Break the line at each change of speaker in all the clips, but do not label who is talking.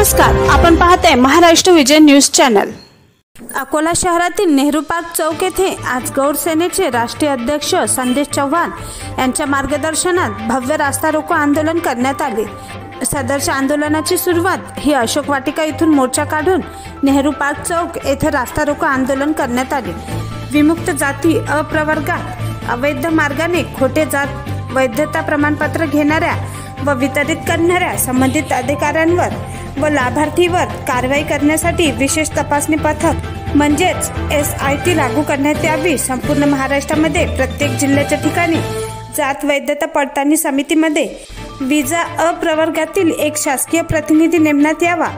नमस्कार, आपण पाहताय महाराष्ट्र विजय न्यूज चॅनल। अकोला शहरातील नेहरू पार्क चौक येथे आज गौर सेनेचे राष्ट्रीय अध्यक्ष संदेश चव्हाण यांच्या मार्गदर्शनात भव्य रास्ता रोको आंदोलन करण्यात आले। सदरच्या आंदोलनाची सुरुवात ही अशोक वाटिका इथून मोर्चा काढून नेहरू पार्क चौक येथे रास्ता रोको आंदोलन करण्यात आले। विमुक्त जाती अप्रवर्गात अवैध मार्गाने खोटे जात वैधता प्रमाणपत्र घेणाऱ्या व वितरित करणाऱ्या संबंधित अधिकाऱ्यांवर व लाभार्थीवर कारवाई करण्यासाठी विशेष तपासणी पथक म्हणजेच SIT लागू करण्यात यावी। संपूर्ण महाराष्ट्रामध्ये प्रत्येक जिल्ह्याच्या ठिकाणी जात वैधता पडताळणी समितीमध्ये विजा अप्रवर्गातील एक शासकीय प्रतिनिधी नेमण्यात यावा।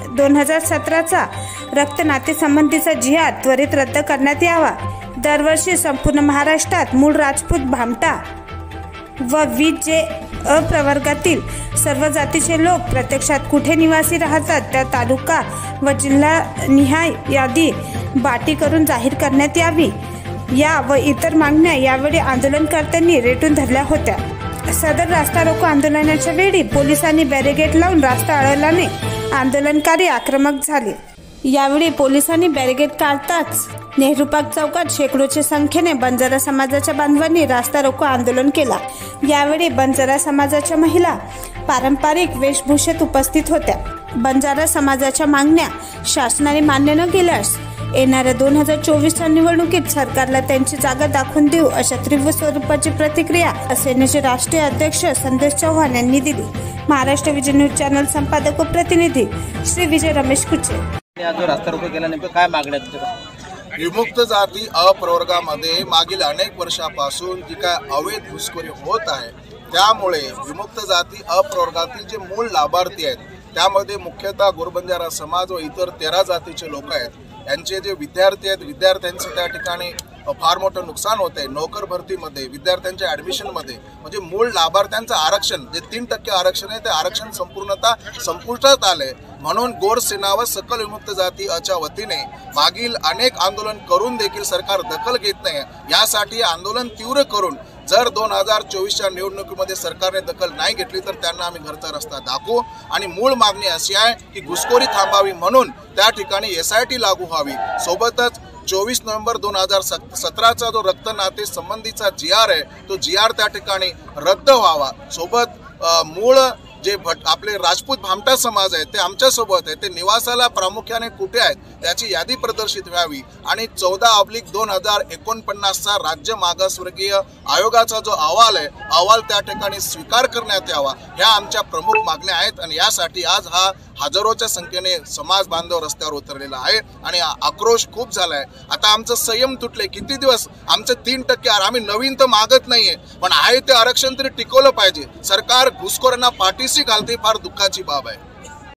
2017चा रक्त नाते संबंधीचा जिहाद त्वरित रद्द करण्यात यावा। दरवर्षी संपूर्ण महाराष्ट्रात मूळ राजपूत भामटा व जे अप्रवर्गातील सर्व जातीचे लोक प्रत्यक्षात कुठे निवासी राहतात त्या तालुका व जिल्हा निहाय यादी बाटी करून जाहीर करण्यात यावी। या व इतर मागण्या यावेळी आंदोलनकर्त्यांनी रेटून धरल्या होत्या। सदर रास्ता रोको आंदोलनाच्या वेळी पोलिसांनी बॅरिकेड लावून रास्ता अडवल्याने आंदोलनकारी आक्रमक झाले। यावेळी पोलिसांनी बॅरिकेड काढताच नेहरू पार्क चौकात शेकडोच्या संख्येने बंजारा समाजाच्या बांधवांनी रास्ता रोको आंदोलन केला। यावेळी बंजारा समाजाच्या महिला पारंपरिक वेशभूषेत उपस्थित होत्या। बंजारा समाजाच्या मागण्या शासनाने मान्य न केल्यास येणाऱ्या 2024च्या निवडणुकीत सरकारला त्यांची जागा दाखवून देऊ अशा तीव्र स्वरूपाची प्रतिक्रिया सेनेचे राष्ट्रीय अध्यक्ष संदेश चव्हाण यांनी दिली। महाराष्ट्र विजय न्यूज चॅनल संपादक व प्रतिनिधी श्री विजय रमेश कुचे।
रास्ता रोको केला नेमकं काय मागण्या तुमच्या?
विमुक्त जाती अप्रवर्गामध्ये मागील अनेक वर्षापासून जी काय अवैध घुसखोरी होत आहे त्यामुळे विमुक्त जाती अप्रवर्गातील जे मूळ लाभार्थी आहेत त्यामध्ये मुख्यतः गोरबंजारा समाज व इतर 13 जातीचे लोक आहेत। यांचे जे विद्यार्थी आहेत विद्यार्थ्यांचं त्या ठिकाणी फार मोठं नुकसान होते। नोकर भरतीमध्ये विद्यार्थ्यांच्या ॲडमिशनमध्ये म्हणजे मूळ लाभार्थ्यांचं आरक्षण जे 3% आरक्षण आहे ते आरक्षण संपूर्णतः संपुष्टात आले। म्हणून गोर सेना व सकल विमुक्त जाती अच्या वतीने मागील अनेक आंदोलन करून देखील सरकार दखल घेत नाही। यासाठी आंदोलन तीव्र करून जर 2024च्या निवडणुकीमध्ये सरकारने दखल नाही घेतली तर त्यांना आम्ही घरचा रस्ता दाखवू। आणि मूळ मागणी अशी आहे की घुसखोरी थांबावी म्हणून त्या ठिकाणी SIT लागू व्हावी। सोबतच 24 नोव्हेंबर 2017चा जो रक्त नाते संबंधीचा GR आहे तो GR त्या ठिकाणी रद्द व्हावा। सोबत मूळ जे आपले राजपूत भामटा समाज आहे ते आमच्या सोबत आहे ते निवासाला प्रामुख्याने कुठे आहेत त्याची यादी प्रदर्शित व्हावी। आणि 14/2049चा राज्य मागासवर्गीय आयोगाचा जो अहवाल आहे अहवाल त्या ठिकाणी स्वीकार करण्यात यावा। ह्या आमच्या प्रमुख मागण्या आहेत आणि यासाठी आज हा हजारोच्या संख्येने समाज बांधव रस्त्यावर उतरलेला आहे आणि आक्रोश खूप झालाय। आता आमचं संयम तुटले। किती दिवस आमचं 3% आम्ही नवीन तर मागत नाहीये पण आहे ते आरक्षण तरी टिकवलं पाहिजे। सरकार घुसखोरांना पाठीशी घालते फार दुःखाची बाब आहे।